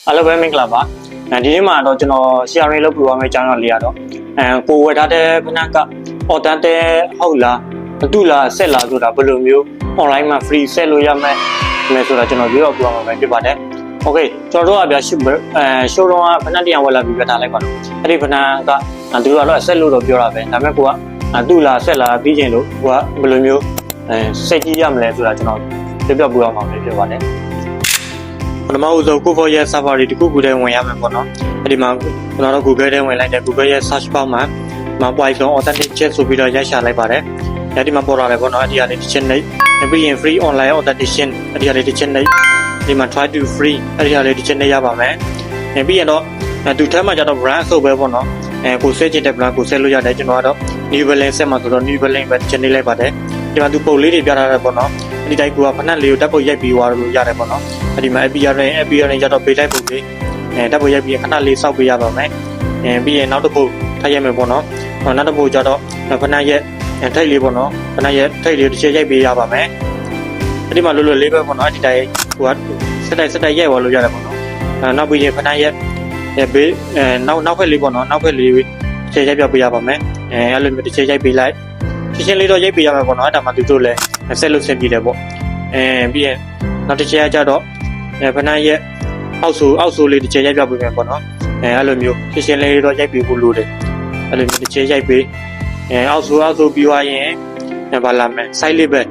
အားလုံးပဲမင်္ဂလာပါဒီနေ့မှာတော့ကျွန်တော် sharing လုပ်ပြသွားမယ့်အကြောင်းအရာလေးကတော့ကိုဝယ်ထားတဲ့ဖနက်က authentic ဟုတ်လားမတူလားဆက်လားဆိုတာဘယ်လိုမျိုး online မှာ free ဆက်လို့ရမယ်ဆိုတာကျွန်တော်ပြောပြသွားမှာဖြစ်ပါတယ် okay ကျွန်တော်တို့ကဗျာshowroom ကဖနက်တရားဝယ်လာပြီးပြထားလိုက်ပါတော့အဲ့ဒီဖနက်ကသူတို့ကတော့ဆက်လို့တော့ပြောတာပဲဒါပေမဲ့ကိုကတူလားဆက်လားပြီးရင်လို့ကိုကဘယ်လိုမျိုးစိတ်ကြီးရမလဲဆိုတာကျွန်တော်ပြောပြပြသွားမှာဖြစ်ပါတယ်ပထမဦးဆုံးကိုယ့်ရဲ့ server တွေတခုခုတည်းဝင်ရမယ်ပေါ့နော်အဲ့ဒီမှာကျွန်တော်တို့ Google ထဲဝင်လိုက်တယ် Google ရဲ့ search bar မှာPython authentic check ဆိုပြီးတော့ရိုက်ရှာလိုက်ပါတယ်အဲ့ဒီမှာပေါ်လာတယ်ပေါ့နော်အဲ့ဒီကနေတစ်ချက်နှိပ်ပြီးရင် free online authentication အဲ့ဒီကနေတစ်ချက်နှိပ်ဒီမှာ try to free အဲ့ဒီကနေတစ်ချက်နှိပ်ရပါမယ်ပြီးရင်တော့သူထဲမှာကျတော့ brand ဆိုပဲပေါ့နော်ကိုဆွဲချင်တဲ့ brand ကိုဆက်လို့ရတယ်ကျွန်တော်ကတော့ new balance ဆက်မှာဆိုတော့ new balance ပဲတစ်ချက်နှိပ်လိုက်ပါတယ်ဒီမှာသူပုံလေးတွေပြထားတယ်ပေါ့နော်အဲ့ဒီတိုင်းကဖနက်လေးကိုတက်ဖို့ရိုက်ပြီးသွားလို့ရတယ်ပေါ့နော်အဲ့ဒီမှာ APR ရတော့ပေးလိုက်ပုံလေးတက်ဖို့ရိုက်ပြီးခဏလေးစောက်ပေးရပါမယ်ပြီးရင်နောက်တစ်ပုတ်ထားရမယ်ပေါ့နော်နောက်တစ်ပုတ်ကျတော့ဖနက်ရဲ့ထိတ်လေးပေါ့နော်ဖနက်ရဲ့ထိတ်လေးတစ်ချက်ရိုက်ပေးရပါမယ်အဲ့ဒီမှာလွယ်လွယ်လေးပဲပေါ့နော်အဲ့ဒီတိုင်းဟိုကစက်တိုက်ရိုက်သွားလို့ရတယ်ပေါ့နော်နောက်ပြီးရင်ဖနက်ရဲ့ဘေးနောက်ဖက်လေးပေါ့နော်နောက်ဖက်လေးတစ်ချက်ရိုက်ပြပေးရပါမယ်အဲ့လိုမျိုးတစ်ချက်ရိုက်ပေးလိုက်ရှင်းလေးတော့ရိုက်ပေးရမှာပေါ့နော်အဲ့ဒါမှသူတို့လည်းဆက်လို့ဆင်ပြေတယ်ပေါ့ပြီးရင်နောက်တစ်ချက်ကျတော့ဖနက်ရဲ့အောက်ဆိုလေးတစ်ချက်ရိုက်ပြပေးမယ်ပေါ့နော်အဲ့လိုမျိုးရှင်းလေးတော့ရိုက်ပေးဖို့လိုတယ်အဲ့လိုမျိုးတစ်ချက်ရိုက်ပေးအောက်ဆိုပြီးသွားရင်ဘာလာမယ် side label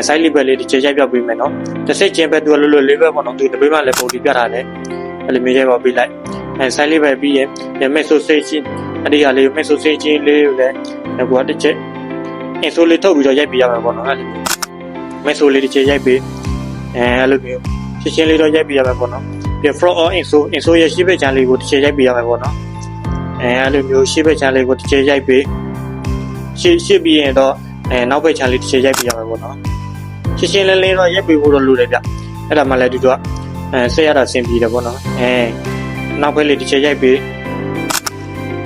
side label လေးတစ်ချက်ရိုက်ပြပေးမယ်နော်တစ်စိတ်ချင်းပဲသူလွယ်လွယ်လေးပဲပေါ့နော်သူတပေးမှလည်းပုံလေးပြထားတယ်အဲ့လိုမျိုးရိုက်ပါပေးလိုက်side label ပြီးရင် message အဲ့ဒီဟာလေး message လေးကိုလည်းကိုကတစ်ချက်ဆိုလေးထုတ်ပြီးတော့ရိုက်ပေးရမှာပေါ့နော်အဲ့လိုမဲဆိုလေးတစ်ချက်ရိုက်ပေးအဲ့လိုမျိုးရှင်းလေးတော့ရိုက်ပေးရမှာပေါ့နော်ပြီး from or info ရဲ့ရှိဘက်ချမ်းလေးကိုတစ်ချက်ရိုက်ပေးရမှာပေါ့နော်အဲ့လိုမျိုးရှိဘက်ချမ်းလေးကိုတစ်ချက်ရိုက်ပေးရှင်းပြီးရင်တော့နောက်ဘက်ချမ်းလေးတစ်ချက်ရိုက်ပေးရမှာပေါ့နော်ရှင်းလေးတော့ရိုက်ပေးဖို့တော့လိုတယ်ဗျအဲ့ဒါမှလည်းသူကဆက်ရတာဆင်ပြေတယ်ပေါ့နော်နောက်ဘက်လေးတစ်ချက်ရိုက်ပေး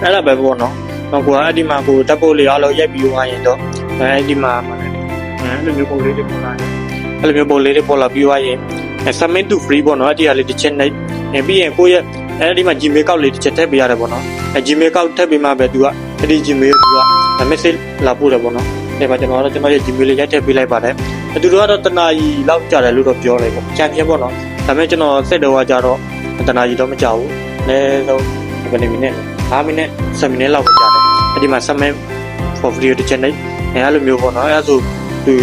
အဲ့ဒါပဲပေါ့နော်တော့ကိုကအဲ့ဒီမှာကိုတက်ဖို့လေးအားလုံးရိုက်ပြီးသွားရင်တော့အဲ့ဒီမှာအဲ့လိုမျိုးပုံလေးတွေပေါ်လာတယ်အဲ့လိုမျိုးပုံလေးတွေပေါ်လာပြီးသွားရင် submit to free ပေါ့နော်အဲ့ဒီဟာလေးတစ်ချက်နှိပ်ပြီးရင်ကိုရဲ့အဲ့ဒီမှာ Gmail ကောက်လေးတစ်ချက်ထည့်ပေးရတယ်ပေါ့နော်Gmail ကောက်ထည့်ပေးမှပဲသူကအဲ့ဒီ Gmail သူက message လာပို့တယ်ပေါ့နော်အဲ့မှာကျွန်တော်ရဲ့ Gmail လေးရိုက်ထည့်ပေးလိုက်ပါတယ်သူတို့ကတော့တနာရီလောက်ကြာတယ်လို့တော့ပြောလိုက်ပေါ့ချန်ပီယံပေါ့နော်ဒါပေမဲ့ကျွန်တော်စက်တော့ကြတော့တနာရီတော့မကြာဘူးအနည်းဆုံးဘယ်မိနစ်5မိနစ်7မိနစ်လောက်ပဲကြာတယ်အဲ့ဒီမှာ submit for video တစ်ချက်နှိပ်အဲ့လိုမျိုးပေါ့နော်အဲ့ဒါဆိုသူ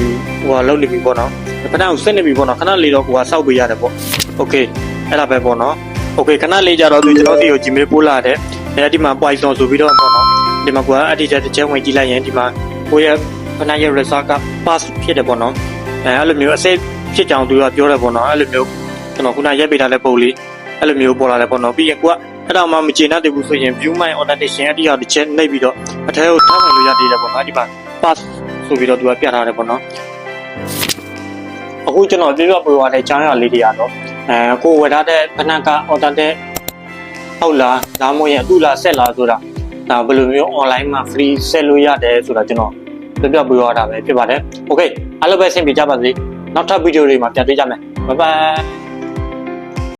ဟိုလောက်နေပြီပေါ့နော်ခဏကိုဆက်နေပြီပေါ့နော်ခဏလေးတော့ကိုကစောက်ပေးရတယ်ပေါ့ okay အဲ့ဒါပဲပေါ့နော် okay ခဏလေးကြာတော့သူကျွန်တော်စီကို Gmail ပို့လာတယ်အဲ့ဒီမှာ Python ဆိုပြီးတော့ပေါ့နော်ဒီမှာကိုက editor တစ်ချက်ဝင်ကြည့်လိုက်ရင်ဒီမှာကိုရဲ့ခဏရဲ့ result က pass ဖြစ်တယ်ပေါ့နော်အဲ့လိုမျိုးအစစ်ဖြစ်ကြောင်သူကပြောတယ်ပေါ့နော်အဲ့လိုမျိုးကျွန်တော်ခုနရက်ပေးထားတဲ့ပုံလေးအဲ့လိုမျိုးပေါ်လာတယ်ပေါ့နော်ပြီးရင်ကိုကအဲ့ဒါမှမကျေနပ်သေးဘူးဆိုရင် view my authentication အဲ့ဒီဟာတစ်ချက်နှိပ်ပြီးတော့အထဲကိုထားဝင်လို့ရသေးတယ်ပေါ့နော်အဲ့ဒီမှာ pass ဆိုပြီးတော့သူကပြထားတယ်ပေါ့နော်အခုကျွန်တော်ပြောပြသွားတဲ့အကြောင်းအရာလေးတွေကတော့ကိုဝယ်ထားတဲ့ဖနက်က authentic ဟုတ်လားဒါမှမဟုတ်ရင်အတူလားဆက်လားဆိုတာဒါဘယ်လိုမျိုး online မှာ free ဆက်လို့ရတယ်ဆိုတာကျွန်တော်ပြောပြသွားတာပဲဖြစ်ပါတယ် okay အားလုံးပဲဆင်ပြေကြပါစေနောက်ထပ်ဗီဒီယိုတွေမှာပြန်တွေ့ကြမယ် bye bye